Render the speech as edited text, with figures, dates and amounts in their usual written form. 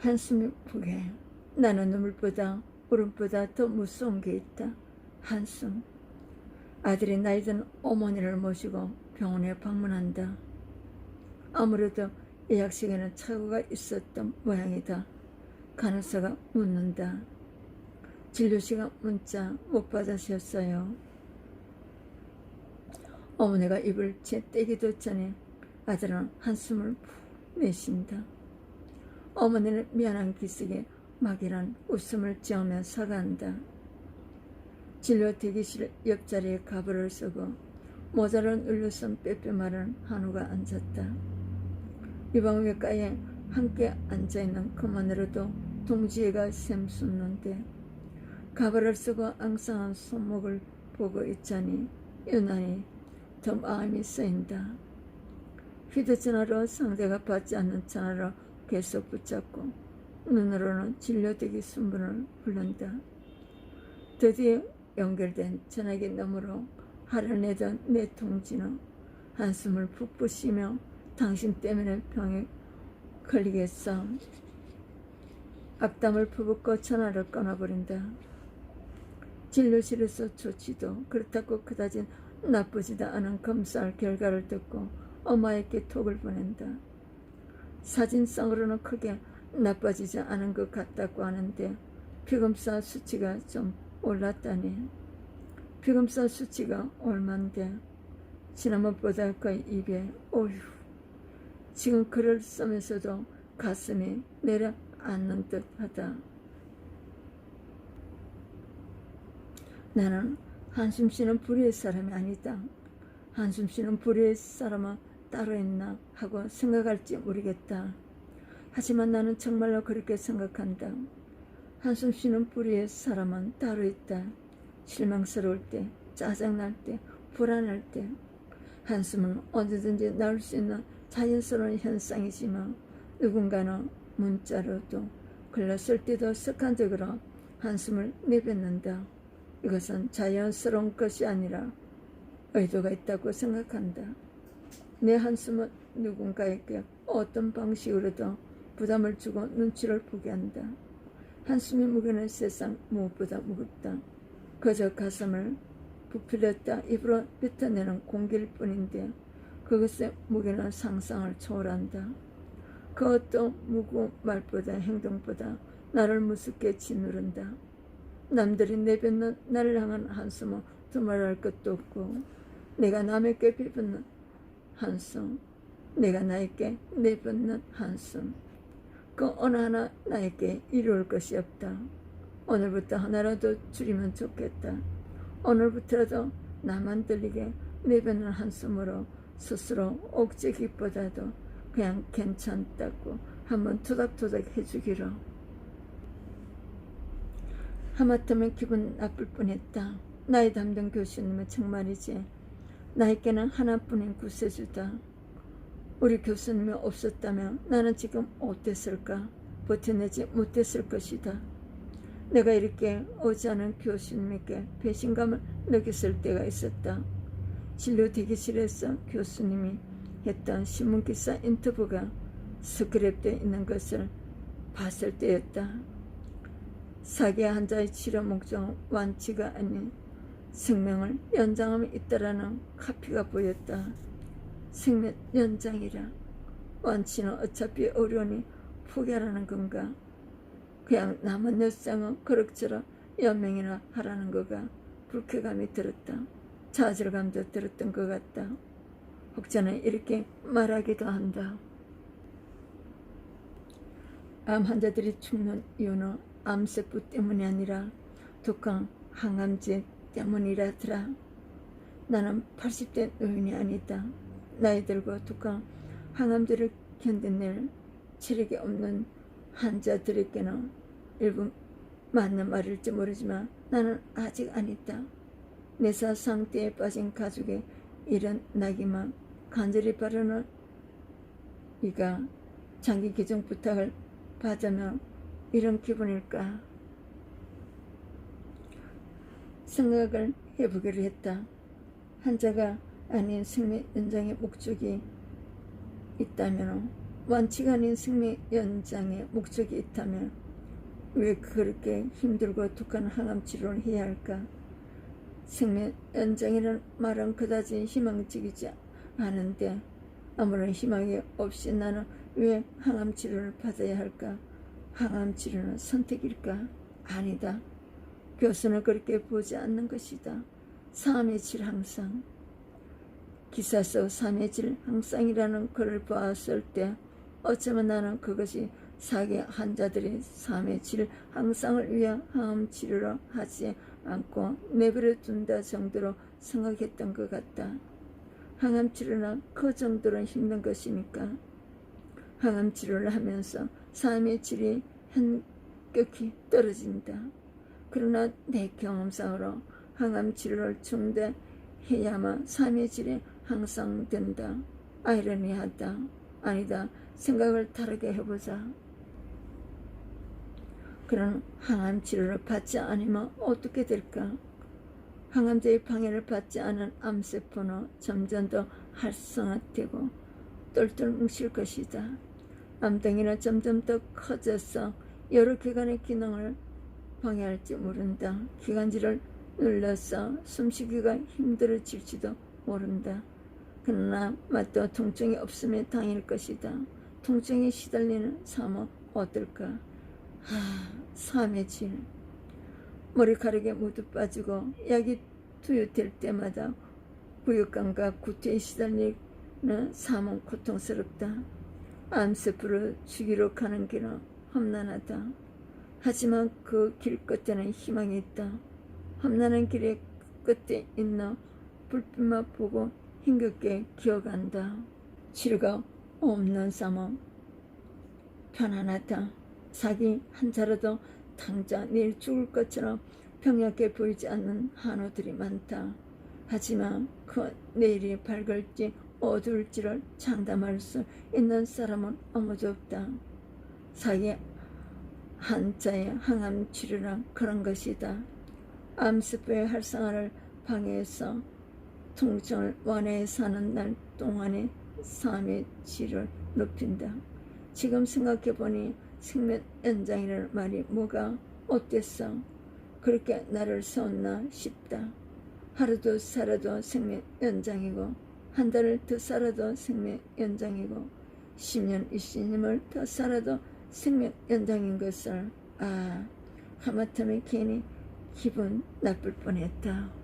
한숨이 푹에 나는 눈물보다 울음보다 더 무서운 게 있다. 한숨. 아들이 나이든 어머니를 모시고 병원에 방문한다. 아무래도 예약 시간에 착오가 있었던 모양이다. 간호사가 묻는다. 진료시간 문자 못 받으셨어요? 어머니가 입을 채 떼기도 전에 아들은 한숨을 푹 내쉰다. 어머니는 미안한 기색에 막연한 웃음을 지으며 사과한다. 진료 대기실 옆자리에 가발을 쓰고 모자를 눌러선 빼빼 마른 한우가 앉았다. 유방외과에 함께 앉아있는 그만으로도 동지애가 샘솟는데 가발을 쓰고 앙상한 손목을 보고 있자니 유난히 더 마음이 쓰인다. 휴대전화로 상대가 받지 않는 전화로 계속 붙잡고 눈으로는 진료대기 순번을 부른다. 드디어 연결된 전화기 너머로 하려내던 내 동지는 한숨을 푹푹 쉬며 당신 때문에 병에 걸리겠어. 악담을 퍼붓고 전화를 끊어버린다. 진료실에서 조치도 그렇다고 그다지 나쁘지도 않은 검사 결과를 듣고 엄마에게 톡을 보낸다. 사진상으로는 크게 나빠지지 않은 것 같다고 하는데 피검사 수치가 좀 올랐다니. 피검사 수치가 얼만데? 지난번보다 거의 2배. 어휴. 지금 글을 쓰면서도 가슴이 내려앉는 듯하다. 나는 한숨 쉬는 불의의 사람이 아니다. 한숨 쉬는 불의의 사람은 따로 있나 하고 생각할지 모르겠다. 하지만 나는 정말로 그렇게 생각한다. 한숨 쉬는 불의의 사람은 따로 있다. 실망스러울 때, 짜증날 때, 불안할 때. 한숨은 언제든지 나올 수 있는 자연스러운 현상이지만 누군가는 문자로도 글로 쓸 때도 습관적으로 한숨을 내뱉는다. 이것은 자연스러운 것이 아니라 의도가 있다고 생각한다. 내 한숨은 누군가에게 어떤 방식으로도 부담을 주고 눈치를 보게 한다. 한숨의 무게는 세상 무엇보다 무겁다. 그저 가슴을 부풀렸다 입으로 뱉어내는 공기일 뿐인데 그것의 무게는 상상을 초월한다. 그 어떤 무거운 말보다 행동보다 나를 무섭게 짓누른다. 남들이 내뱉는 나를 향한 한숨은 두말할 것도 없고 내가 남에게 베푸는 한숨, 내가 나에게 내뱉는 한숨, 그 어느 하나 나에게 이루을 것이 없다. 오늘부터 하나라도 줄이면 좋겠다. 오늘부터라도 나만 들리게 내뱉는 한숨으로 스스로 옥죄기보다도 그냥 괜찮다고 한번 토닥토닥 해주기로. 하마터면 기분 나쁠 뻔했다. 나이 담당 교수님은 정말이지 나에게는 하나뿐인 구세주다. 우리 교수님이 없었다면 나는 지금 어땠을까? 버텨내지 못했을 것이다. 내가 이렇게 오지 않은 교수님에게 배신감을 느꼈을 때가 있었다. 진료 대기실에서 교수님이 했던 신문기사 인터뷰가 스크랩되어 있는 것을 봤을 때였다. 사기 환자의 치료 목적은 완치가 아닌 생명을 연장함에 있다라는 카피가 보였다. 생명 연장이라. 완치는 어차피 어려우니 포기하라는 건가? 그냥 남은 여생은 그럭저럭 연명이나 하라는 거가 불쾌감이 들었다. 좌절감도 들었던 것 같다. 혹자는 이렇게 말하기도 한다. 암 환자들이 죽는 이유는 암세포 때문이 아니라 독한 항암제 때문이라더라. 나는 80대 노인이 아니다. 나이 들고 독한 항암제를 견뎌낼 체력이 없는 환자들에게는 일부 맞는 말일지 모르지만 나는 아직 아니다. 내사 상태에 빠진 가족의 이런 나기만 간절히 바라는 이가 장기 기증 부탁을 받으면 이런 기분일까? 생각을 해보기로 했다. 환자가 아닌 생명 연장의 목적이 있다면 완치가 아닌 생명 연장의 목적이 있다면 왜 그렇게 힘들고 독한 항암 치료를 해야 할까? 생명 연장이라는 말은 그다지 희망적이지 않은데 아무런 희망이 없이 나는 왜 항암 치료를 받아야 할까? 항암 치료는 선택일까? 아니다. 교수는 그렇게 보지 않는 것이다. 3의 질 항상. 기사 속 3의 질 항상이라는 글을 보았을 때 어쩌면 나는 그것이 사기 환자들이 3의 질 항상을 위한 항암 치료를 하지 않고 내버려 둔다 정도로 생각했던 것 같다. 항암 치료는 그 정도로 힘든 것이니까. 항암 치료를 하면서 3의 질이 현격히 떨어진다. 그러나 내 경험상으로 항암 치료를 중단해야만 3의 질이 항상 된다. 아이러니하다. 아니다. 생각을 다르게 해보자. 그런 항암 치료를 받지 않으면 어떻게 될까? 항암제의 방해를 받지 않은 암세포는 점점 더 활성화되고 똘똘 뭉칠 것이다. 암덩이는 점점 더 커져서 여러 기관의 기능을 방해할지 모른다. 기관지를 눌러서 숨쉬기가 힘들어질지도 모른다. 그러나 맛도 통증이 없으면 다행일 것이다. 통증에 시달리는 삶은 어떨까? 3의 질. 머리카락에 모두 빠지고 약이 투여될 때마다 부유감과 구토에 시달리는 삶은 고통스럽다. 암세포를 죽이러 가는 길은 험난하다. 하지만 그 길 끝에는 희망이 있다. 험난한 길의 끝에 있는 불빛만 보고 힘겹게 기어간다. 치료가 없는 삶은 편안하다. 자기 한자라도 당장 내일 죽을 것처럼 평약해 보이지 않는 한우들이 많다. 하지만 그 내일이 밝을지 어두울지를 장담할 수 있는 사람은 아무도 없다. 자기 한자의 항암 치료란 그런 것이다. 암세포의 활성화를 방해해서 통증을 완화해 사는 날 동안의 3의 질을 높인다. 지금 생각해보니 생명 연장이라는 말이 뭐가 어땠어? 그렇게 나를 세웠나 싶다. 하루도 살아도 생명 연장이고 한 달을 더 살아도 생명 연장이고 10년 20년을 더 살아도 생명 연장인 것을 하마터면 괜히 기분 나쁠 뻔했다.